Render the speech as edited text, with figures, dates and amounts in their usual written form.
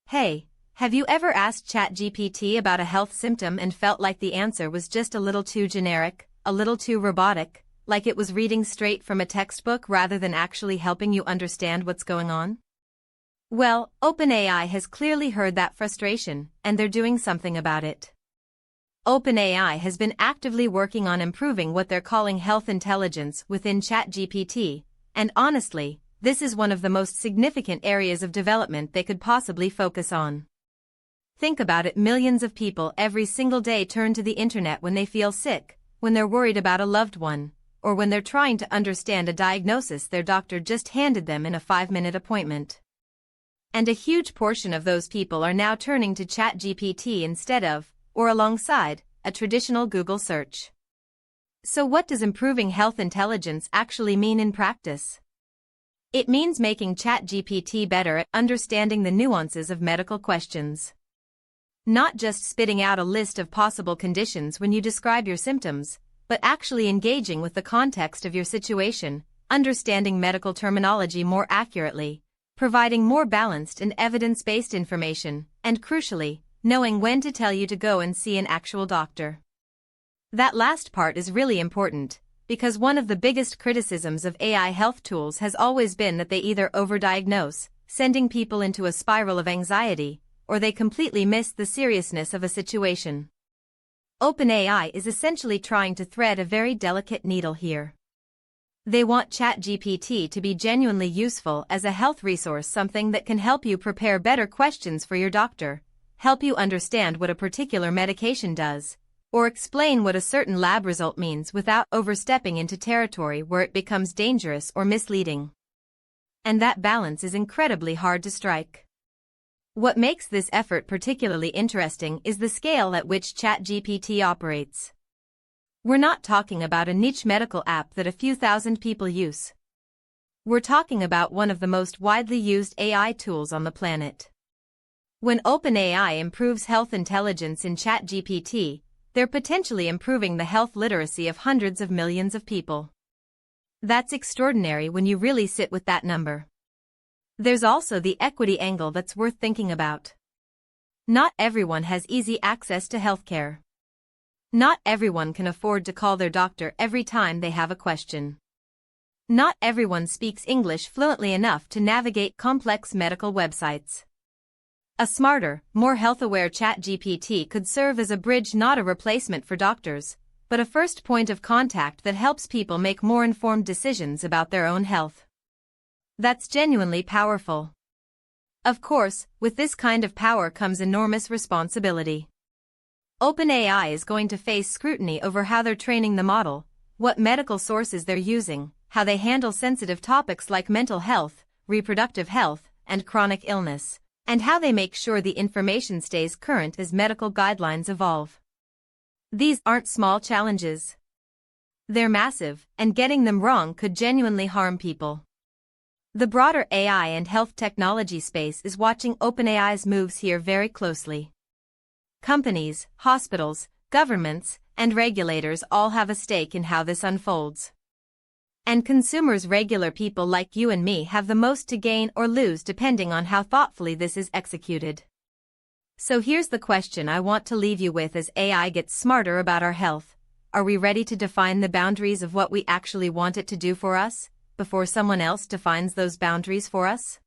Hey, have you ever asked ChatGPT about a health symptom and felt like the answer was just a little too generic, a little too robotic, like it was reading straight from a textbook rather than actually helping you understand what's going on? Well, OpenAI has clearly heard that frustration, and they're doing something about it. OpenAI has been actively working on improving what they're calling health intelligence within ChatGPT, and honestly, this is one of the most significant areas of development they could possibly focus on. Think about it, millions of people every single day turn to the internet when they feel sick, when they're worried about a loved one, or when they're trying to understand a diagnosis their doctor just handed them in a 5-minute appointment. And a huge portion of those people are now turning to ChatGPT instead of, or alongside, a traditional Google search. So what does improving health intelligence actually mean in practice? It means making ChatGPT better at understanding the nuances of medical questions. Not just spitting out a list of possible conditions when you describe your symptoms, but actually engaging with the context of your situation, understanding medical terminology more accurately, providing more balanced and evidence-based information, and crucially, knowing when to tell you to go and see an actual doctor. That last part is really important, because one of the biggest criticisms of AI health tools has always been that they either overdiagnose, sending people into a spiral of anxiety, or they completely miss the seriousness of a situation. OpenAI is essentially trying to thread a very delicate needle here. They want ChatGPT to be genuinely useful as a health resource, something that can help you prepare better questions for your doctor, help you understand what a particular medication does, or explain what a certain lab result means without overstepping into territory where it becomes dangerous or misleading. And that balance is incredibly hard to strike. What makes this effort particularly interesting is the scale at which ChatGPT operates. We're not talking about a niche medical app that a few thousand people use. We're talking about one of the most widely used AI tools on the planet. When OpenAI improves health intelligence in ChatGPT, they're potentially improving the health literacy of hundreds of millions of people. That's extraordinary when you really sit with that number. There's also the equity angle that's worth thinking about. Not everyone has easy access to healthcare. Not everyone can afford to call their doctor every time they have a question. Not everyone speaks English fluently enough to navigate complex medical websites. A smarter, more health-aware ChatGPT could serve as a bridge, not a replacement for doctors, but a first point of contact that helps people make more informed decisions about their own health. That's genuinely powerful. Of course, with this kind of power comes enormous responsibility. OpenAI is going to face scrutiny over how they're training the model, what medical sources they're using, how they handle sensitive topics like mental health, reproductive health, and chronic illness, and how they make sure the information stays current as medical guidelines evolve. These aren't small challenges. They're massive, and getting them wrong could genuinely harm people. The broader AI and health technology space is watching OpenAI's moves here very closely. Companies, hospitals, governments, and regulators all have a stake in how this unfolds. And consumers, regular people like you and me, have the most to gain or lose depending on how thoughtfully this is executed. So here's the question I want to leave you with as AI gets smarter about our health. Are we ready to define the boundaries of what we actually want it to do for us, before someone else defines those boundaries for us?